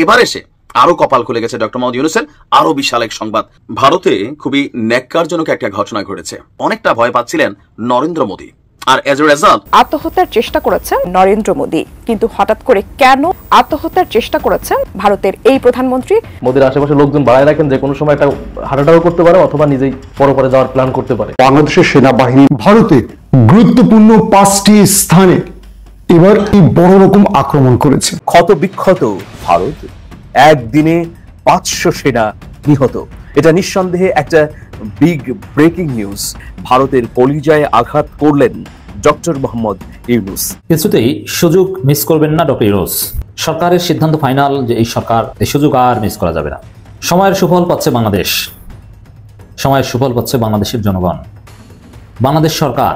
এবার এসে আরো কপাল খুলে গেছে ডক্টর মোহাম্মদ ইউনূসের। আরো বিশাল এক সংবাদ, ভারতে খুবই ন্যাক্কারজনক একটা ঘটনা ঘটেছে। অনেকটা ভয় পাচ্ছিলেন নরেন্দ্র মোদী, আর এজ এ রেজাল্ট আত্মহত্যার চেষ্টা করেছেন নরেন্দ্র মোদী। কিন্তু হঠাৎ করে কেন আত্মহত্যার চেষ্টা করেছেন ভারতের এই প্রধানমন্ত্রী? মোদীর আশেপাশে লোকজন বাড়ায় রাখেন, যে কোনো সময় একটা হার্ট করতে পারে অথবা নিজেই পরে যাওয়ার প্ল্যান করতে পারে। বাংলাদেশের সেনাবাহিনী ভারতে গুরুত্বপূর্ণ 5টি স্থানে এবার বড় রকম আক্রমণ করেছে। ক্ষত বিক্ষত ভারত, একদিনে 500 সেনা নিহত। এটা নিঃসন্দেহে একটা বিগ ব্রেকিং নিউজ। ভারতের কলিজায় আঘাত করলেন ডক্টর মোহাম্মদ ইউনূস। কিছুতেই সুযোগ মিস করবেন না ডক্টর ইউনূস। সরকারের সিদ্ধান্ত ফাইনাল যে এই সুযোগ আর মিস করা যাবে না। সময়ের সুফল পাচ্ছে বাংলাদেশ, সময়ের সুফল পাচ্ছে বাংলাদেশের জনগণ। বাংলাদেশ সরকার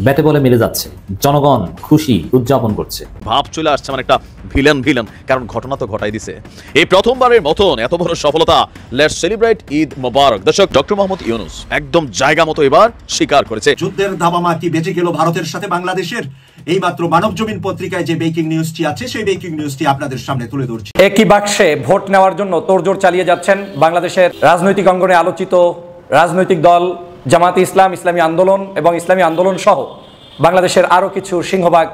ব্যাটে বলে মিলে যাচ্ছে, জনগণ খুশি উদযাপন করছে। ভাব চলে আসছে মানে একটা ভিলেন, কারণ ঘটনা তো ঘটাই দিছে। এই প্রথমবারের মতন এত বড় সফলতা। লেটস সেলিব্রেট ঈদ মোবারক। দর্শক, ডক্টর মোহাম্মদ ইউনূস একদম জায়গা মতো এবার স্বীকার করেছে যুদ্ধের দাবামা কি বেঁচে গেল ভারতের সাথে বাংলাদেশের। এইমাত্র মানবজমিন পত্রিকায় যে ব্রেকিং নিউজটি আছে সেই ব্রেকিং নিউজটি আপনাদের সামনে তুলে ধরছি। একই বাক্সে ভোট নেওয়ার জন্য তোড়জোড় চালিয়ে যাচ্ছেন বাংলাদেশের রাজনৈতিক অঙ্গনে আলোচিত রাজনৈতিক দল জামাতে ইসলাম, ইসলামী আন্দোলন এবং ইসলামী আন্দোলন সহ বাংলাদেশের আরো কিছু সিংহভাগ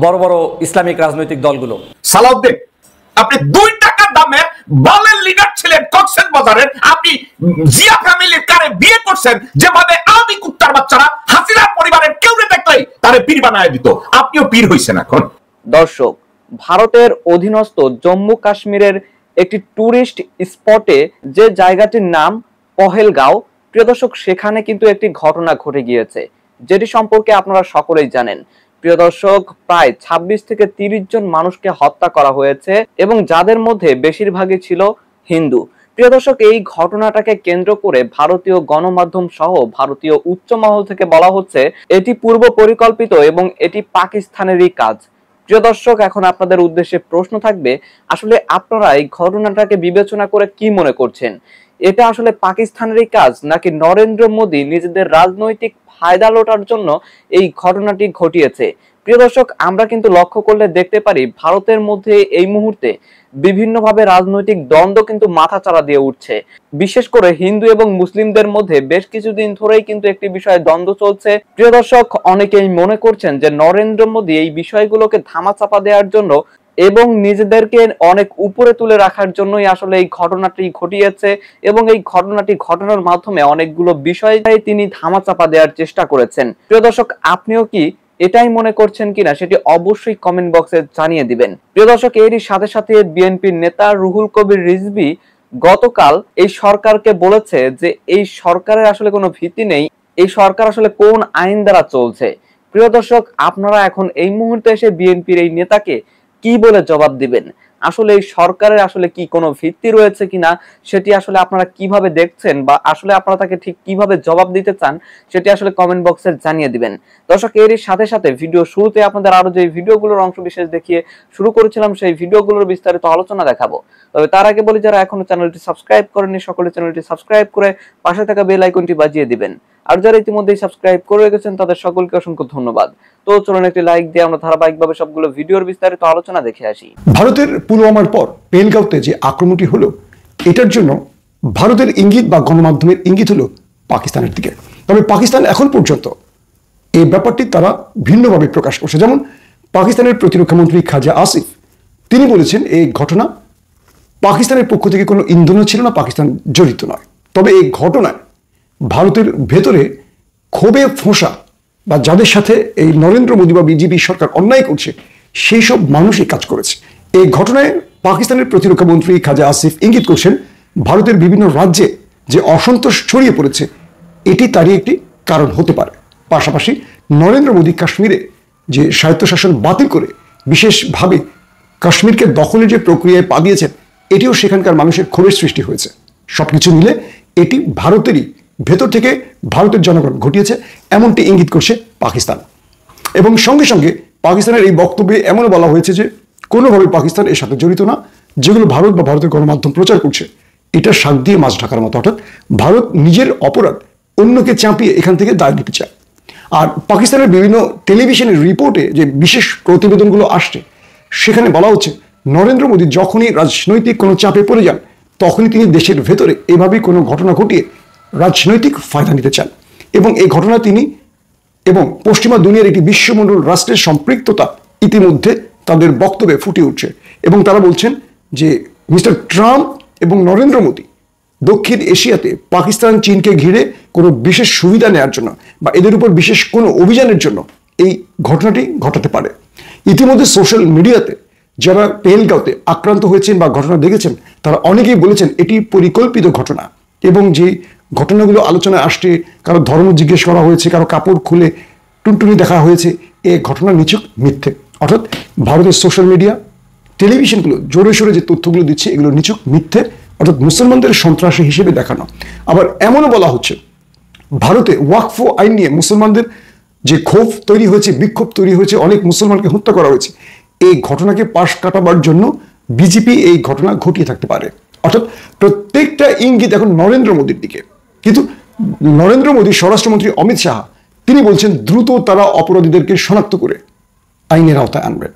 বড় বড় ইসলামিক রাজনৈতিক দলগুলো। সালাউদ্দিন, আপনি 2 টাকা দামে বালের লিডার ছিলেন কক্সবাজারের। আপনি জিয়া ফ্যামিলির কারে বিয়ে করছেন, যেভাবে আমি কুত্তার বাচ্চারা হাসিনার পরিবারের কেউ দেখলেই তারে পীর বানায় দিত। আপনিও পীর হইছেন এখন। দর্শক, ভারতের অধীনস্থ জম্মু কাশ্মীরের একটি টুরিস্ট স্পটে যে জায়গাটির নাম পহেলগাঁও, প্রিয় দর্শক, সেখানে কিন্তু একটি ঘটনা ঘটে গিয়েছে, যেটি সম্পর্কে আপনারা সকলেই জানেন। প্রিয় দর্শক, প্রায় 26 থেকে 30 জন মানুষকে হত্যা করা হয়েছে এবং যাদের মধ্যে বেশিরভাগই ছিল হিন্দু। প্রিয় দর্শক, এই ঘটনাটাকে কেন্দ্র করে ভারতীয় গণমাধ্যম সহ ভারতীয় উচ্চ মহল থেকে বলা হচ্ছে এটি পূর্ব পরিকল্পিত এবং এটি পাকিস্তানেরই কাজ। প্রিয় দর্শক, এখন আপনাদের উদ্দেশ্যে প্রশ্ন থাকবে, আসলে আপনারা এই ঘটনাটাকে বিবেচনা করে কি মনে করছেন? এটা আসলে পাকিস্তানেরই কাজ, নাকি নরেন্দ্র মোদী নিজেদের রাজনৈতিক ফায়দা লোটার জন্য এই ঘটনাটি ঘটিয়েছে? প্রিয় দর্শক, আমরা কিন্তু লক্ষ্য করলে দেখতে পারি ভারতের মধ্যে এই মুহূর্তে বিভিন্নভাবে রাজনৈতিক দ্বন্দ্ব কিন্তু মাথাচাড়া দিয়ে উঠছে। বিশেষ করে হিন্দু এবং মুসলিমদের মধ্যে বেশ কিছুদিন ধরেই কিন্তু একটি বিষয়ে দ্বন্দ্ব চলছে। প্রিয় দর্শক, অনেকেই মনে করছেন যে নরেন্দ্র মোদী এই বিষয়গুলোকে ধামাচাপা দেওয়ার জন্য এবং নিজেদেরকে অনেক উপরে তুলে রাখার জন্যই আসলে এই ঘটনাটি ঘটিয়েছে এবং এই ঘটনাটি ঘটানোর মাধ্যমে অনেকগুলো বিষয়টাই তিনি ধামাচাপা দেওয়ার চেষ্টা করেছেন। প্রিয় দর্শক, আপনিও কি এটাই মনে করছেন কিনা সেটি অবশ্যই কমেন্ট বক্সে জানিয়ে দিবেন। প্রিয় দর্শক, এরই সাথে সাথে বিএনপির নেতা রুহুল কবির রিজভী গতকাল এই সরকারকে বলেছে যে এই সরকারের আসলে কোনো ভিত্তি নেই, এই সরকার আসলে কোন আইন দ্বারা চলছে। প্রিয় দর্শক, আপনারা এখন এই মুহূর্তে এসে বিএনপির এই নেতাকে কি বলে জবাব দিবেন? আসলে এই সরকারের আসলে কি কোনো ভিত্তি রয়েছে কিনা সেটি আসলে আপনারা কিভাবে দেখছেন, বা আসলে আপনারা তাকে ঠিক কিভাবে জবাব দিতে চান সেটি আসলে কমেন্ট বক্সে জানিয়ে দিবেন। দর্শক, এর সাথে সাথে ভিডিও শুরুতে আপনাদের আরো যে ভিডিওগুলোর অংশ বিশেষ দেখিয়ে শুরু করেছিলাম সেই ভিডিওগুলোর বিস্তারিত আলোচনা দেখাবো। তবে তার আগে বলি, যারা এখনো চ্যানেলটি সাবস্ক্রাইব করেননি সকলে চ্যানেলটি সাবস্ক্রাইব করে পাশে থাকা বেল আইকনটি বাজিয়ে দিবেন। আর যারা ইতিমধ্যেই সাবস্ক্রাইব করে রেখেছেন তাদের সকলকে অসংখ্য ধন্যবাদ। তো চলুন একটি লাইক দিয়ে আমরা ধারাবাহিকভাবে সবগুলো ভিডিওর বিস্তারিত আলোচনা দেখে আসি। ভারতের পুলওয়ামার পর পেহেলগাঁওতে যে আক্রমণটি হলো, এটার জন্য ভারতের ইঙ্গিত বা গণমাধ্যমের ইঙ্গিত হলো পাকিস্তানের দিকে। তবে পাকিস্তান এখন পর্যন্ত এই ব্যাপারটি তারা ভিন্নভাবে প্রকাশ করছে। যেমন পাকিস্তানের প্রতিরক্ষা মন্ত্রী খাজা আসিফ তিনি বলেছেন এই ঘটনা পাকিস্তানের পক্ষ থেকে কোনো ইন্ধনও ছিল না, পাকিস্তান জড়িত নয়। তবে এই ঘটনায় ভারতের ভেতরে ক্ষোভে ফোঁসা বা যাদের সাথে এই নরেন্দ্র মোদী বা বিজেপি সরকার অন্যায় করছে সেই সব মানুষই কাজ করেছে। এই ঘটনায় পাকিস্তানের প্রতিরক্ষা মন্ত্রী খাজা আসিফ ইঙ্গিত করছেন ভারতের বিভিন্ন রাজ্যে যে অসন্তোষ ছড়িয়ে পড়েছে এটি তারই একটি কারণ হতে পারে। পাশাপাশি নরেন্দ্র মোদী কাশ্মীরে যে স্বায়ত্তশাসন বাতিল করে বিশেষভাবে কাশ্মীরকে দখলের যে প্রক্রিয়ায় পা দিয়েছেন এটিও সেখানকার মানুষের ক্ষোভের সৃষ্টি হয়েছে। সবকিছু মিলে এটি ভারতেরই ভেতর থেকে ভারতের জনগণ ঘটিয়েছে এমনটি ইঙ্গিত করছে পাকিস্তান। এবং সঙ্গে সঙ্গে পাকিস্তানের এই বক্তব্যে এমনও বলা হয়েছে যে কোনোভাবে পাকিস্তান এর সাথে জড়িত না, যেগুলো ভারত বা ভারতের গণমাধ্যম প্রচার করছে এটা শাক দিয়ে মাছ ঢাকার মতো। অর্থাৎ ভারত নিজের অপরাধ অন্যকে চাপিয়ে এখান থেকে দায় নিতে চায়। আর পাকিস্তানের বিভিন্ন টেলিভিশনের রিপোর্টে যে বিশেষ প্রতিবেদনগুলো আসছে সেখানে বলা হচ্ছে নরেন্দ্র মোদী যখনই রাজনৈতিক কোনো চাপে পড়ে যান তখনই তিনি দেশের ভেতরে এভাবেই কোনো ঘটনা ঘটিয়ে রাজনৈতিক ফায়দা নিতে চান, এবং এই ঘটনা তিনি এবং পশ্চিমা দুনিয়ার একটি বিশ্বমণ্ডল রাষ্ট্রের সম্পৃক্ততা ইতিমধ্যে তাদের বক্তব্যে ফুটে উঠছে, এবং তারা বলছেন যে মিস্টার ট্রাম্প এবং নরেন্দ্র মোদী দক্ষিণ এশিয়াতে পাকিস্তান চীনকে ঘিরে কোনো বিশেষ সুবিধা নেওয়ার জন্য বা এদের উপর বিশেষ কোনো অভিযানের জন্য এই ঘটনাটি ঘটাতে পারে। ইতিমধ্যে সোশ্যাল মিডিয়াতে যারা পেহেলগাঁওতে আক্রান্ত হয়েছেন বা ঘটনা দেখেছেন তারা অনেকেই বলেছেন এটি পরিকল্পিত ঘটনা, এবং যে ঘটনাগুলো আলোচনায় আসছে, কারো ধর্ম জিজ্ঞেস করা হয়েছে, কারো কাপড় খুলে টুনটুনি দেখা হয়েছে, এই ঘটনা নিছক মিথ্যে। অর্থাৎ ভারতের সোশ্যাল মিডিয়া টেলিভিশনগুলো জোরে সোরে যে তথ্যগুলো দিচ্ছে এগুলো নিছক মিথ্যে, অর্থাৎ মুসলমানদের সন্ত্রাসী হিসেবে দেখানো। আবার এমনও বলা হচ্ছে ভারতে ওয়াকফ আইন নিয়ে মুসলমানদের যে ক্ষোভ তৈরি হয়েছে, বিক্ষোভ তৈরি হয়েছে, অনেক মুসলমানকে হত্যা করা হয়েছে, এই ঘটনাকে পাশ কাটাবার জন্য বিজেপি এই ঘটনা ঘটিয়ে থাকতে পারে। অর্থাৎ প্রত্যেকটা ইঙ্গিত এখন নরেন্দ্র মোদীর দিকে। কিন্তু নরেন্দ্র মোদী স্বরাষ্ট্রমন্ত্রী অমিত শাহ তিনি বলছেন দ্রুত তারা অপরাধীদেরকে শনাক্ত করে আইনের আওতায় আনবেন।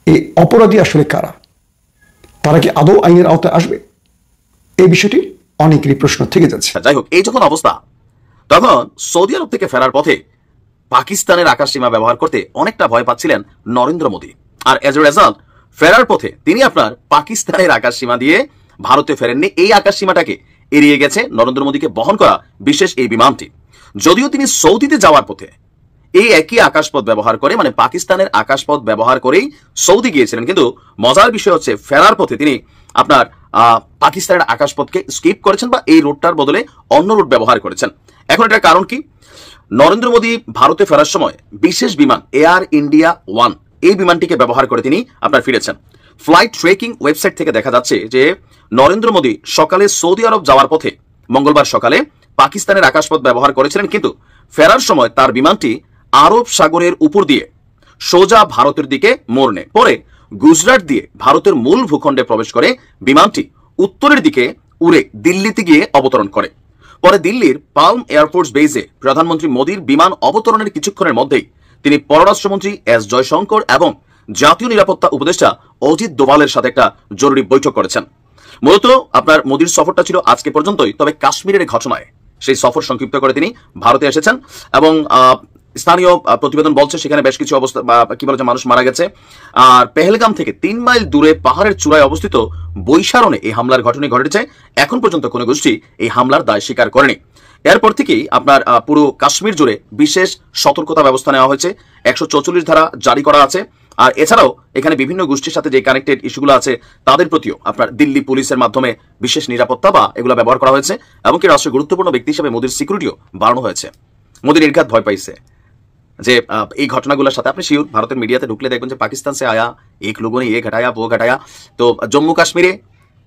এই অপরাধী আসলে কারা, তারা কি আদৌ আইনের আওতায় আসবে, এই বিষয়টি অনেকেরই প্রশ্ন থেকে যাচ্ছে। যাই হোক, এই যখন অবস্থা তখন সৌদি আরব থেকে ফেরার পথে পাকিস্তানের আকাশসীমা ব্যবহার করতে অনেকটা ভয় পাচ্ছিলেন নরেন্দ্র মোদী, আর এজ এ রেজাল্ট ফেরার পথে তিনি আপনার পাকিস্তানের আকাশসীমা দিয়ে ভারতে ফেরেননি। এই আকাশসীমাটাকে এড়িয়ে গেছে নরেন্দ্র মোদীকে বহন করা বিশেষ এই বিমানটি। যদিও তিনি সৌদিতে যাওয়ার পথে এই একই আকাশপথ ব্যবহার করে, মানে পাকিস্তানের আকাশপথ ব্যবহার করেই সৌদি গিয়েছিলেন, কিন্তু মজার বিষয় হচ্ছে ফেরার পথে তিনি আপনার পাকিস্তানের আকাশপথকে স্কিপ করেছেন বা এই রুটটার বদলে অন্য রুট ব্যবহার করেছেন। এখন এটার কারণ কি? নরেন্দ্র মোদী ভারতে ফেরার সময় বিশেষ বিমান এয়ার ইন্ডিয়া 1 এই বিমানটিকে ব্যবহার করে তিনি আপনার ফিরেছেন। ফ্লাইট ট্রেকিং ওয়েবসাইট থেকে দেখা যাচ্ছে যে নরেন্দ্র মোদী সকালে সৌদি আরব যাওয়ার পথে মঙ্গলবার সকালে পাকিস্তানের আকাশপথ ব্যবহার করেছিলেন, কিন্তু ফেরার সময় তার বিমানটি আরব সাগরের উপর দিয়ে সোজা ভারতের দিকে মোড় নেয়। পরে গুজরাট দিয়ে ভারতের মূল ভূখণ্ডে প্রবেশ করে বিমানটি উত্তরের দিকে উড়ে দিল্লিতে গিয়ে অবতরণ করে। পরে দিল্লির পালম এয়ারফোর্স বেজে প্রধানমন্ত্রী মোদীর বিমান অবতরণের কিছুক্ষণের মধ্যেই তিনি পররাষ্ট্রমন্ত্রী এস জয়শঙ্কর এবং জাতীয় নিরাপত্তা উপদেষ্টা অজিত দোভালের সাথে একটা জরুরি বৈঠক করেছেন। মূলত আপনার মোদীর সফরটা ছিল আজকে পর্যন্তই, তবে কাশ্মীরের ঘটনায় সেই সফর সংক্ষিপ্ত করে তিনি ভারতে এসেছেন এবং স্থানীয় প্রতিবেদন বলছে সেখানে বেশ কিছু অবস্থা কি বলে মানুষ মারা গেছে। আর পেহেলগাম থেকে 3 মাইল দূরে পাহাড়ের চূড়ায় অবস্থিত বৈশারণে এই হামলার ঘটনা ঘটেছে। এখন পর্যন্ত কোনো গোষ্ঠী এই হামলার দায় স্বীকার করেনি। এরপর থেকেই আপনার পুরো কাশ্মীর জুড়ে বিশেষ সতর্কতা ব্যবস্থা নেওয়া হয়েছে, 144 ধারা জারি করা আছে। আর এছাড়াও এখানে বিভিন্ন গোষ্ঠীর সাথে যে কানেক্টেড ইস্যুগুলো আছে তাদের প্রতিও আপনার দিল্লি পুলিশের মাধ্যমে বিশেষ নিরাপত্তা বা এগুলো ব্যবহার করা হয়েছে, এমনকি রাষ্ট্রের গুরুত্বপূর্ণ ব্যক্তি হিসেবে মোদীর সিকিউরিটিও বাড়ানো হয়েছে। মোদী নির্ঘাত ভয় পাইছে যে এই ঘটনাগুলোর সাথে আপনি শিওর ভারতের মিডিয়াতে ঢুকলে দেখবেন যে পাকিস্তান সে আয়া এক লোগোं ने ये घटाया वो घटाया। তো জম্মু কাশ্মীরে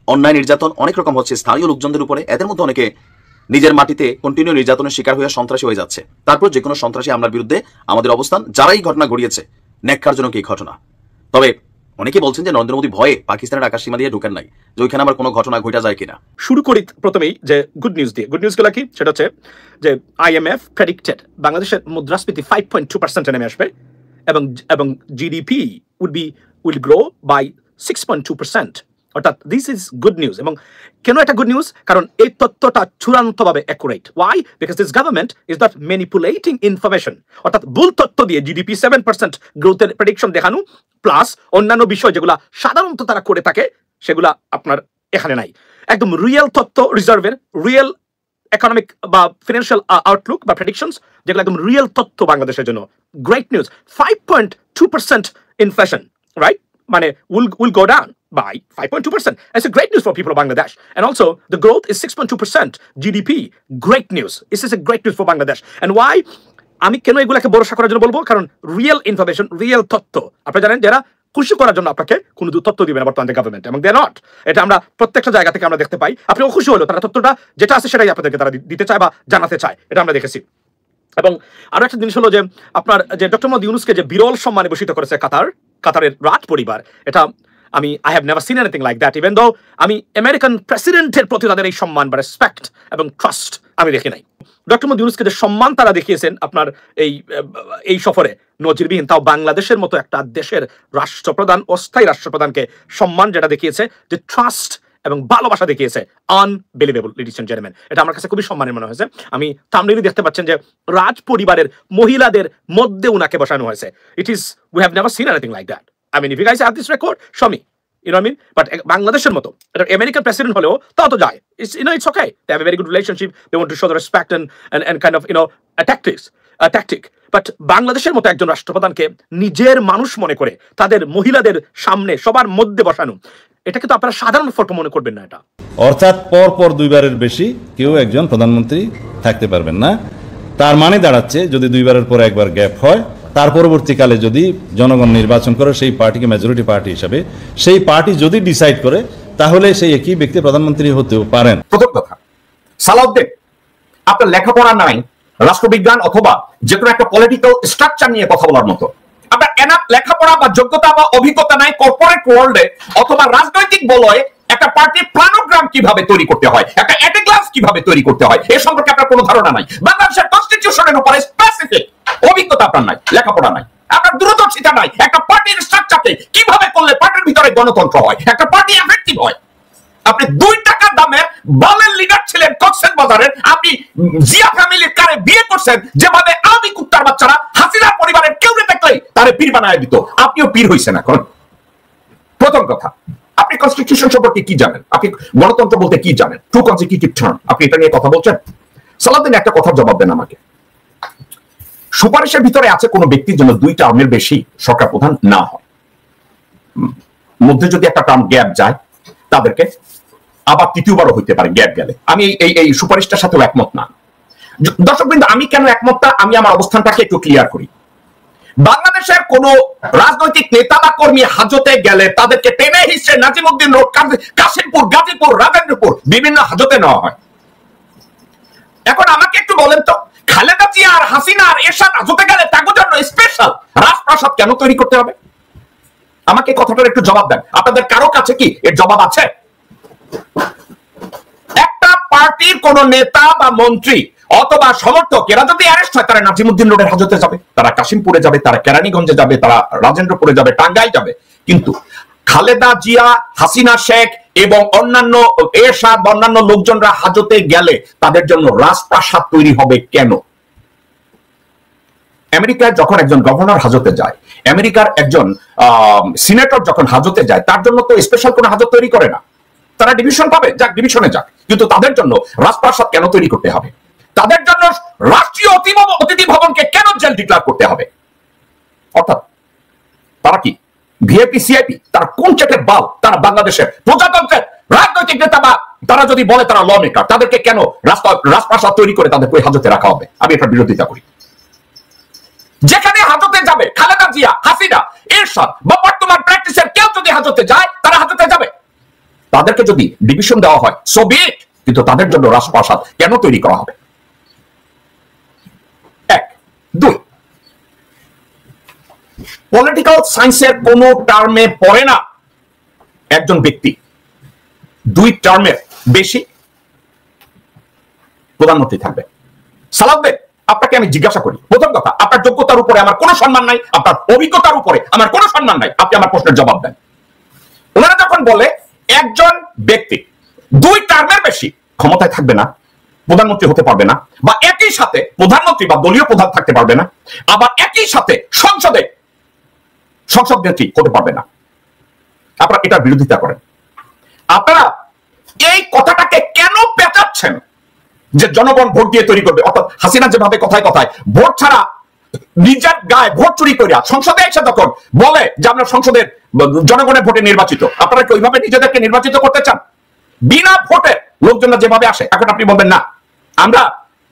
অন্যায় নির্যাতন অনেক রকম হচ্ছে স্থানীয় লোকজনদের উপরে, এদের মধ্যে অনেকে নিজের মাটিতে কন্টিনিউ নির্যাতনের শিকার হয়ে সন্ত্রাসী হয়ে যাচ্ছে। তারপর যে কোনো সন্ত্রাসী হামলার বিরুদ্ধে আমাদের অবস্থান, যারাই ঘটনা ঘটিয়েছে ন্যাক্কারজনক এই ঘটনা। তবে অনেকে বলছেন যে নরেন্দ্র মোদী ভয়ে পাকিস্তানের আকাশসীমা দিয়ে ঢুকেন নাই, যে ওইখানে আবার কোনো ঘটনা ঘটা যায় কিনা। শুরু করি প্রথমেই যে গুড নিউজ দিয়ে। গুড নিউজগুলো কি? সেটা হচ্ছে যে IMF প্রেডিক্টেড বাংলাদেশের মুদ্রাস্ফীতি 5.2% নেমে আসবে এবং GDP উইল গ্রো বাই 6.2%। অর্থাৎ দিস ইজ গুড নিউজ। এবং কেন এটা গুড নিউজ? কারণ এই তথ্যটা চূড়ান্তভাবে accurate. Why? Because this government is not manipulating information. অর্থাৎ ভুল তথ্য দিয়ে GDP 7% গ্রোথের প্রেডিকশন দেখানো প্লাস অন্যান্য বিষয় যেগুলো সাধারণত তারা করে থাকে সেগুলা আপনার এখানে নাই। একদম রিয়েল তথ্য রিজার্ভের, রিয়েল ইকোনমিক বা ফিনান্সিয়াল আউটলুক বা প্রেডিকশনস যেগুলো একদম রিয়েল তথ্য বাংলাদেশের জন্য। Great news. 5.2% inflation, right? মানে will go down by 5.2%. It's a great news for people of Bangladesh. And also the growth is 6.2% GDP. Great news. This is a great news for Bangladesh. And why? আমি কেন এগুলাকে ভরসা করার জন্য বলবো? কারণ real information, real তথ্য। আপনি জানেন যারা খুশি করার জন্য আপনাকে কোনো তথ্য দিবে না বর্তমানে গভর্নমেন্ট, এবং দে নট। এটা আমরা প্রত্যেকটা জায়গা থেকে আমরা দেখতে পাই। আপনি খুশি হলো তারা তথ্যটা যেটা আছে সেটাই আপনাদেরকে তারা দিতে চায় বা জানাতে চায়, এটা আমরা দেখেছি। এবং আরো একটা জিনিস হলো যে আপনার যে ডক্টর মোহাম্মদ ইউনূসকে যে বিরল সম্মানে ভূষিত করেছে কাতারের রাজ পরিবার, এটা I have never seen anything like that, even though আমি আমেরিকান প্রেসিডেন্টের প্রতি তাদের এই সম্মান বা রেসপেক্ট এবং ট্রাস্ট আমি দেখি নাই। ডক্টর মোহাম্মদ ইউনূসকে যে সম্মান তারা দেখিয়েছেন আপনার এই সফরে নজিরবিহীন, তাও বাংলাদেশের মতো একটা দেশের রাষ্ট্রপ্রধান, অস্থায়ী রাষ্ট্রপ্রধানকে সম্মান যেটা দেখিয়েছে, যে ট্রাস্ট এবং ভালোবাসা দেখিয়েছে, আনবিলিভেবল লেডিস এন্ড জেন্টলম্যান। এটা আমার কাছে খুবই সম্মানের মনে হয়েছে। আমি থাম্বনেইলে দেখতে পাচ্ছেন যে রাজ পরিবারের মহিলাদের মধ্যে উনাকে বসানো হয়েছে। It is, we have never seen anything like that. I mean, if you guys have this record, show me, you know what I mean? But বাংলাদেশের মতো এটা আমেরিকান প্রেসিডেন্ট হলেও তাও তো যায়। It's okay. They have a very good relationship. They want to show the respect and kind of, a tactic. But বাংলাদেশের মতো একজন রাষ্ট্রপ্রধানকে নিজের মানুষ মনে করে তাদের মহিলাদের সামনে সবার মধ্যে বসানো, এটাকে তো আপনারা সাধারণ ফটো মনে করবেন না। এটা অর্থাৎ পর দুইবারের বেশি কেউ একজন প্রধানমন্ত্রী থাকতে পারবেন না। তার মানে দাঁড়াচ্ছে যদি দুইবারের পর একবার গ্যাপ হয়, তার পরবর্তীকালে যদি জনগণ নির্বাচন করে সেই পার্টিকে মেজরিটি পার্টি হিসাবে, সেই পার্টি যদি ডিসাইড করে, তাহলে সেই একই ব্যক্তি প্রধানমন্ত্রী হতেও পারেন। প্রথম কথা, সালাউদ্দিন, আপনার লেখাপড়া নাই রাষ্ট্রবিজ্ঞান অথবা যে কোনো একটা পলিটিক্যাল স্ট্রাকচার নিয়ে কথা বলার মতো। আপনার এনাফ লেখাপড়া বা যোগ্যতা বা অভিজ্ঞতা নাই কর্পোরেট ওয়ার্ল্ডে অথবা রাজনৈতিক বলয়ে একটা পার্টির প্ল্যানোগ্রাম কিভাবে তৈরি করতে হয়, একটা অ্যাটেগ্লাস কিভাবে তৈরি করতে হয়, এ সম্পর্কে আপনার কোনো ধারণা নাই। বাংলাদেশের কনস্টিটিউশনের উপরে স্পেসিফিক অভিজ্ঞতা আপনার নাই, লেখাপড়া নাই, আপনার দূরদর্শিতা নাই। একটা পার্টির স্ট্রাকচারকে কিভাবে করলে পার্টির ভিতরে গণতন্ত্র হয়, একটা পার্টি এফেক্টিভ হয়। আপনি 2 টাকা দামের বালের লিডার ছিলেন কক্সবাজারের, আপনি জিয়া ফ্যামিলির কারে বিয়ে করছেন, যেভাবে আমি কুত্তার বাচ্চারা হাসিনা পরিবারের কেউ দেখলেই তারে পীর বানায় দিত, আপনিও পীর হইছেন এখন। প্রথম কথা, আপনি কনস্টিটিউশন সম্পর্কে কি জানেন? আপনি গণতন্ত্র বলতে কি জানেন? টু কনজিকিউটিভ টার্ম, আপনি এটা নিয়ে কথা বলছেন? সালাউদ্দিন, একটা কথার জবাব দেন আমাকে। সুপারিশের ভিতরে আছে কোন ব্যক্তির জন্য 2 টার্মের বেশি সরকার প্রধান না হয়, মধ্যে যদি একটা টার্ম গ্যাপ যায় তাদেরকে আবার তৃতীয়বারও হইতে পারে গ্যাপ গেলে। আমি এই সুপারিশটার সাথেও একমত না। দর্শকবৃন্দ, আমি কেন একমত না, আমি আমার অবস্থানটাকে একটু ক্লিয়ার করি। বাংলাদেশের কোন রাজনৈতিক নেতা বা কর্মী হাজতে গেলে তাদেরকে টেনে হিসেবে নাজিমউদ্দিন রোড, কাশিমপুর, গাজীপুর, রাজেন্দ্রপুর বিভিন্ন হাজতে নেওয়া হয়। এখন আমাকে একটু বলেন তো, খালেদা জিয়া আর হাসিনা আর এরশাদ হাজতে গেলে তাদের জন্য স্পেশাল রাজপ্রাসাদ কেন তৈরি করতে হবে? আমাকে কথাটার একটু জবাব দেন। আপনাদের কারো কাছে কি এর জবাব আছে? একটা পার্টির কোন নেতা বা মন্ত্রী অথবা সমর্থক এরা যদি অ্যারেস্ট হয়, তারা নাজিমউদ্দিন রোডের হাজতে যাবে, তারা কাশিমপুরে যাবে, তারা কেরানীগঞ্জে যাবে, তারা রাজেন্দ্রপুরে যাবে, টাঙ্গাইল যাবে। কিন্তু খালেদা জিয়া, হাসিনা শেখ এবং অন্যান্য এরশাদ অন্যান্য লোকজনরা হাজতে গেলে তাদের জন্য রাজপ্রাসাদ তৈরি হবে কেন? আমেরিকায় যখন একজন গভর্নর হাজতে যায়, আমেরিকার একজন সিনেটর যখন হাজতে যায়, তার জন্য তো স্পেশাল কোনো হাজত তৈরি করে না। তারা ডিভিশন পাবে, যাক ডিভিশনে যাক, কিন্তু তাদের জন্য রাজপ্রাসাদ কেন তৈরি করতে হবে? তাদের জন্য রাষ্ট্রীয় অতিথি ভবনকে কেন জেল ডিক্লেয়ার করতে হবে? অর্থাৎ তারা কি ভিআইপি সিআইপি? তারা কোন চেকের বাল? তারা বাংলাদেশের প্রজাতন্ত্রের রাজনৈতিক নেতা, বা তারা যদি বলে তারা ল মেকার, তাদেরকে কেন রাজপ্রাসাদ তৈরি করে তাদের ওই হাজতে রাখা হবে? আমি এটার বিরোধিতা করি। যেখানে হাজতে যাবে খালেদা জিয়া, হাসিনা, এরশাদ বা বর্তমান প্র্যাকটিসের কেউ যদি হাজতে যায়, তারা হাজতে যাবে। তাদেরকে যদি ডিভিশন দেওয়া হয়, সো বি ইট, কিন্তু তাদের জন্য রাজপ্রাসাদ কেন তৈরি করা হবে? 1, 2, পলিটিক্যাল সায়েন্সের কোন টার্মে পড়ে না একজন ব্যক্তি 2 টার্মের বেশি প্রধানমন্ত্রী থাকবে। সালাউদ্দিন, আপনাকে আমি জিজ্ঞাসা করি, প্রথম কথা, আপনার যোগ্যতার উপরে আমার কোনো সম্মান নাই, আপনার অভিজ্ঞতার উপরে আমার কোনো সম্মান নাই, আপনি আমার প্রশ্নের জবাব দেন। ওনারা যখন বলে একজন ব্যক্তি 2 টার্মের বেশি ক্ষমতায় থাকবে না, প্রধানমন্ত্রী হতে পারবে না, বা একই সাথে প্রধানমন্ত্রী বা দলীয় প্রধান থাকতে পারবে না, আবার একই সাথে সংসদ নেত্রী হতে পারবে না, আপনারা এটার বিরোধিতা করেন। আপনারা এই কথাটাকে কেন পেঁচাচ্ছেন যে জনগণ ভোট দিয়ে তৈরি করবে? অর্থাৎ হাসিনা যেভাবে কথায় কথায় ভোট ছাড়া নিজের গায়ে ভোট চুরি করে সংসদে এসে তখন বলে যে আমরা সংসদের জনগণের ভোটে নির্বাচিত, আপনারা কি ওইভাবে নিজেদেরকে নির্বাচিত করতে চান? বিনা ভোটে লোকজনরা যেভাবে আসে, এখন আপনি বলবেন না আমরা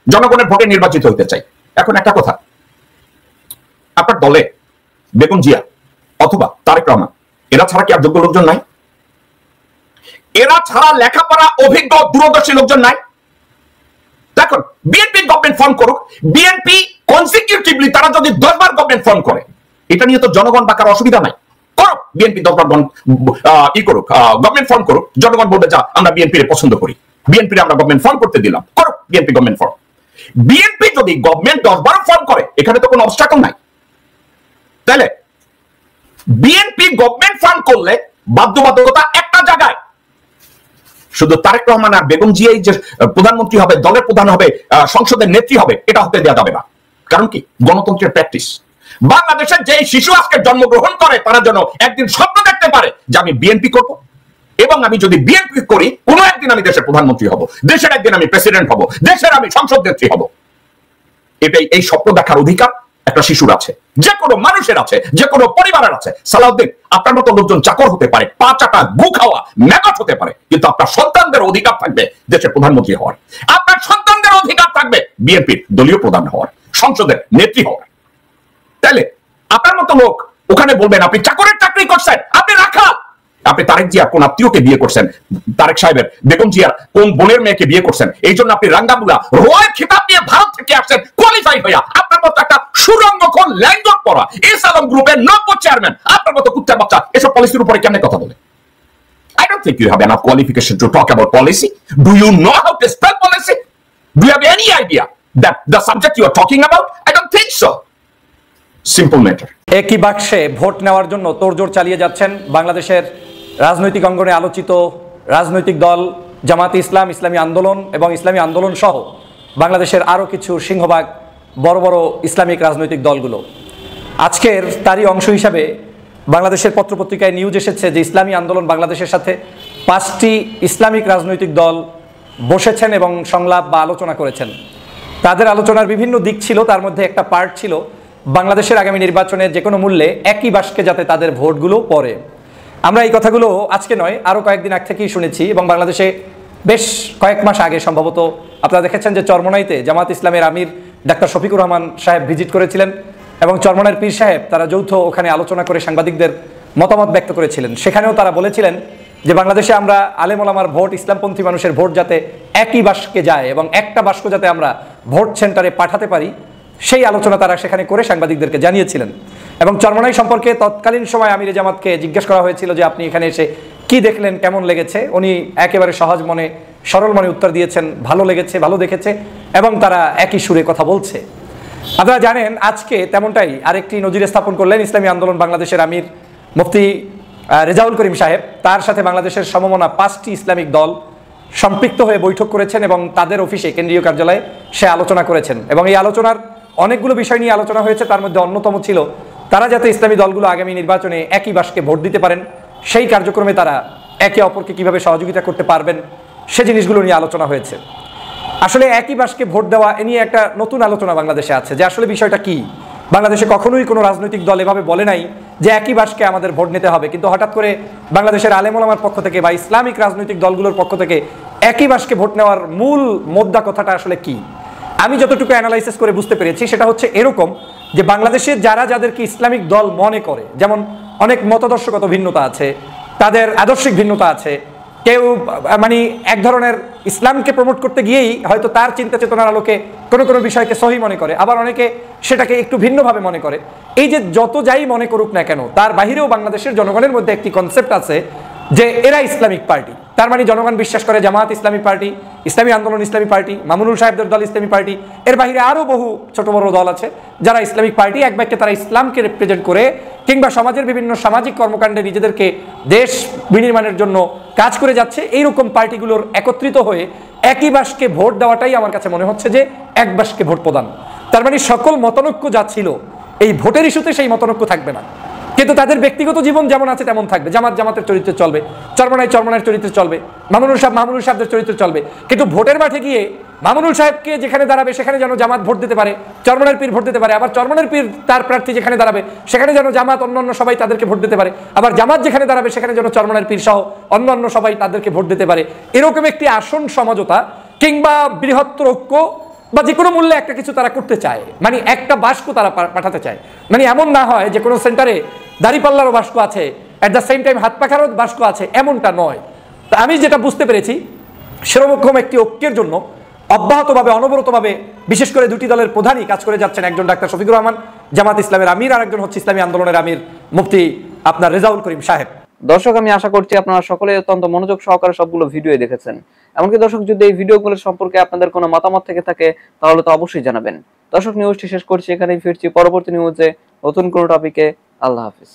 জনগণের ভোটে নির্বাচিত হইতে চাই। এখন একটা কথা, আপনার দলে বেগম জিয়া অথবা তারেক রহমান এরা ছাড়া কি আর যোগ্য লোকজন নাই? এরা ছাড়া লেখাপড়া অভিজ্ঞ দূরদর্শী লোকজন নাই? দেখুন, বিএনপি গভর্নমেন্ট ফর্ম করুক, বিএনপি কনসিকিউটিভলি তারা যদি 10 বার গভর্নমেন্ট ফর্ম করে, এটা নিয়ে তো জনগণ বা কারো অসুবিধা নাই। করুক, বিএনপি 10 বার করুক, গভর্নমেন্ট ফর্ম করুক, জনগণ বলবে যা আমরা বিএনপি পছন্দ করি। বিএনপি আমরা গভর্নমেন্ট ফর্ম করতে দিলাম, করো বিএনপি গভর্নমেন্ট ফর্ম। বিএনপি যদি গভর্নমেন্ট 10-12 ফর্ম করে, এখানে তো কোনো অবস্ট্রাকল নাই। তাহলে বিএনপি গভর্নমেন্ট ফর্ম করলে বাধ্যবাধকতা একটা জায়গায়, শুধু তারেক রহমান আর বেগম জিয়াই যে প্রধানমন্ত্রী হবে, দলের প্রধান হবে, সংসদের নেত্রী হবে, এটা হতে দেওয়া যাবে না। কারণ কি? গণতন্ত্রের প্র্যাকটিস। বাংলাদেশের যে শিশু আজকে জন্মগ্রহণ করে, তারা যেন একদিন স্বপ্ন দেখতে পারে যে আমি বিএনপি করব, এবং আমি যদি বিএনপি করি, কোনো একদিন আমি দেশের প্রধানমন্ত্রী হব, দেশের একদিন আমি প্রেসিডেন্ট হব, দেশের আমি সংসদ নেত্রী হব। এটাই, এই স্বপ্ন দেখার অধিকার একটা শিশুর আছে, যে কোনো মানুষের আছে, যে কোনো পরিবারের আছে। সালাউদ্দিন, আপনার মতো লোকজন চাকর হতে পারে, পা চাটা গু খাওয়া ম্যাগট হতে পারে, কিন্তু আপনার সন্তানদের অধিকার থাকবে দেশের প্রধানমন্ত্রী হওয়ার। আপনার সন্তানদের অধিকার থাকবে বিএনপির দলীয় প্রধান হওয়ার, সংসদের নেত্রী হওয়ার। তাহলে আপনার মতো লোক ওখানে বলবেন আপনি চাকরের চাকরি করছেন, আপনি রাখা, আপনি তারেক জিয়া কোন আত্মীয়কে বিয়ে করছেন, তারেক সাহেবের বেগম জিয়ার কোন বোনের মেয়েকে বিয়ে করছেন, এই জন্য আপনি রাঙ্গাবুলা রয়্যাল খিতাব নিয়ে ভারত থেকে আসছেন কোয়ালিফাই হইয়া। আপনার মতো একটা সুরঙ্গখন ল্যান্ডক পড়া এস আলম গ্রুপের নব্য চেয়ারম্যান, আপনার মতো কুত্তার বাচ্চা এসব পলিসির উপরে কেমনে কথা বলে? I don't think you have enough qualification to talk about policy. Do you know how to spell policy? Do you have any idea that the subject you are talking about? I don't think so. Simple matter. একই বাক্সে vote নেওয়ার জন্য তোড়জোড় চালিয়ে যাচ্ছেন বাংলাদেশের রাজনৈতিক অঙ্গনে আলোচিত রাজনৈতিক দল জামাতে ইসলাম, ইসলামী আন্দোলন এবং ইসলামী আন্দোলন সহ বাংলাদেশের আরও কিছু সিংহভাগ বড় বড় ইসলামিক রাজনৈতিক দলগুলো। আজকের তারই অংশ হিসাবে বাংলাদেশের পত্রপত্রিকায় নিউজ এসেছে যে ইসলামী আন্দোলন বাংলাদেশের সাথে 5টি ইসলামিক রাজনৈতিক দল বসেছেন এবং সংলাপ বা আলোচনা করেছেন। তাদের আলোচনার বিভিন্ন দিক ছিল, তার মধ্যে একটা পার্ট ছিল বাংলাদেশের আগামী নির্বাচনে যে কোনো মূল্যে একই বাক্সে যাতে তাদের ভোটগুলো পড়ে। আমরা এই কথাগুলো আজকে নয়, আরও কয়েকদিন আগ থেকেই শুনেছি, এবং বাংলাদেশে বেশ কয়েক মাস আগে সম্ভবত আপনারা দেখেছেন যে চরমোনাইতে জামাত ইসলামের আমির ডাক্তার শফিকুর রহমান সাহেব ভিজিট করেছিলেন, এবং চরমোনাইয়ের পীর সাহেব তারা যৌথ ওখানে আলোচনা করে সাংবাদিকদের মতামত ব্যক্ত করেছিলেন। সেখানেও তারা বলেছিলেন যে বাংলাদেশে আমরা আলেম ওলামার ভোট, ইসলামপন্থী মানুষের ভোট যাতে একই বাক্সে যায় এবং একটা বাক্স যাতে আমরা ভোট সেন্টারে পাঠাতে পারি, সেই আলোচনা তারা সেখানে করে সাংবাদিকদেরকে জানিয়েছিলেন। এবং চরমোনাই সম্পর্কে তৎকালীন সময় আমির জামাতকে জিজ্ঞেস করা হয়েছিল যে আপনি এখানে এসে কি দেখলেন, কেমন লেগেছে? উনি একেবারে সহজ মনে, সরল মনে উত্তর দিয়েছেন, ভালো লেগেছে, ভালো দেখেছে, এবং তারা একই সুরে কথা বলছে। আপনারা জানেন আজকে তেমনটাই আরেকটি নজির স্থাপন করলেন ইসলামী আন্দোলন বাংলাদেশের আমির মুফতি রেজাউল করিম সাহেব। তার সাথে বাংলাদেশের সমমনা 5টি ইসলামিক দল সম্পৃক্ত হয়ে বৈঠক করেছেন এবং তাদের অফিসে কেন্দ্রীয় কার্যালয়ে সে আলোচনা করেছেন। এবং এই আলোচনার অনেকগুলো বিষয় নিয়ে আলোচনা হয়েছে, তার মধ্যে অন্যতম ছিল তারা যাতে ইসলামী দলগুলো আগামী নির্বাচনে একই বাক্সে ভোট দিতে পারেন, সেই কার্যক্রমে তারা একে অপরকে কিভাবে সহযোগিতা করতে পারবেন, সে জিনিসগুলো নিয়ে আলোচনা হয়েছে। আসলে একই বাক্সে ভোট দেওয়া এ নিয়ে একটা নতুন আলোচনা বাংলাদেশে আছে যে আসলে বিষয়টা কি। বাংলাদেশে কখনোই কোনো রাজনৈতিক দল এভাবে বলে নাই যে একই বাক্সে আমাদের ভোট নিতে হবে, কিন্তু হঠাৎ করে বাংলাদেশের আলেম ওলামার পক্ষ থেকে বা ইসলামিক রাজনৈতিক দলগুলোর পক্ষ থেকে একই বাক্সে ভোট নেওয়ার মূল মোদ্দা কথাটা আসলে কি। আমি যতটুকু অ্যানালাইসিস করে বুঝতে পেরেছি সেটা হচ্ছে এরকম যে বাংলাদেশে যারা যাদেরকে ইসলামিক দল মনে করে, যেমন অনেক মতাদর্শগত ভিন্নতা আছে, তাদের আদর্শিক ভিন্নতা আছে, কেউ মানে এক ধরনের ইসলামকে প্রমোট করতে গিয়েই হয়তো তার চিন্তা চেতনার আলোকে কোনো কোনো বিষয়কে সহি মনে করে, আবার অনেকে সেটাকে একটু ভিন্নভাবে মনে করে। এই যে যত যাই মনে করুক না কেন, তার বাহিরেও বাংলাদেশের জনগণের মধ্যে একটি কনসেপ্ট আছে যে এরা ইসলামিক পার্টি। তার মানে জনগণ বিশ্বাস করে জামাত ইসলামী পার্টি, ইসলামী আন্দোলন ইসলামী পার্টি, মামুনুল সাহেবদের দল ইসলামী পার্টি, এর বাইরে আরও বহু ছোট বড় দল আছে যারা ইসলামিক পার্টি। এক বাক্যে তারা ইসলামকে রিপ্রেজেন্ট করে কিংবা সমাজের বিভিন্ন সামাজিক কর্মকাণ্ডে নিজেদেরকে দেশ বিনির্মাণের জন্য কাজ করে যাচ্ছে। এইরকম পার্টিগুলোর একত্রিত হয়ে একই বাক্সে ভোট দেওয়াটাই আমার কাছে মনে হচ্ছে যে এক বাক্সে ভোট প্রদান। তার মানে সকল মতানৈক্য যা ছিল এই ভোটের ইস্যুতে সেই মতানৈক্য থাকবে না, কিন্তু তাদের ব্যক্তিগত জীবন যেমন আছে তেমন থাকবে। জামাত জামাতের চরিত্রে চলবে, চরমোনাই চরমোনাইয়ের চরিত্রে চলবে, মামুনুল সাহেব মামুনুল সাহেবদের চরিত্রে চলবে। কিন্তু ভোটের মাঠে গিয়ে মামুনুল সাহেবকে যেখানে দাঁড়াবে সেখানে যেন জামাত ভোট দিতে পারে, চরমোনাইয়ের পীর ভোট দিতে পারে, আবার চরমোনাইয়ের পীর তার প্রার্থী যেখানে দাঁড়াবে সেখানে যেন জামাত অন্যান্য সবাই তাদেরকে ভোট দিতে পারে, আবার জামাত যেখানে দাঁড়াবে সেখানে যেন চরমোনাইয়ের পীর সহ অন্যান্য সবাই তাদেরকে ভোট দিতে পারে। এরকম একটি আসন সমঝোতা কিংবা বৃহত্তর ঐক্য বা যে কোনো মূল্যে একটা কিছু তারা করতে চায়, মানে একটা বাক্স তারা পাঠাতে চায়। মানে এমন না হয় যে কোনো সেন্টারে দাড়িপাল্লারও বাক্স আছে, অ্যাট দ্য সেম টাইম হাত পাখারও বাক্স আছে, এমনটা নয়। তা আমি যেটা বুঝতে পেরেছি সেরকম একটি ঐক্যের জন্য অব্যাহতভাবে অনবরতভাবে বিশেষ করে দুটি দলের প্রধানই কাজ করে যাচ্ছেন। একজন ডাক্তার শফিকুর রহমান জামাত ইসলামের আমির, আর একজন হচ্ছে ইসলামী আন্দোলনের আমির মুফতি আপনার রেজাউল করিম সাহেব। দর্শক, আমি আশা করছি আপনারা সকলে অত্যন্ত মনোযোগ সহকারে সবগুলো ভিডিও দেখেছেন। এমনকি দর্শক, যদি এই ভিডিওগুলো সম্পর্কে আপনাদের কোনো মতামত থেকে থাকে তাহলে তো অবশ্যই জানাবেন। দর্শক, নিউজটি শেষ করছি এখানেই, ফিরছি পরবর্তী নিউজে নতুন কোনো টপিকে। আল্লাহ হাফিজ।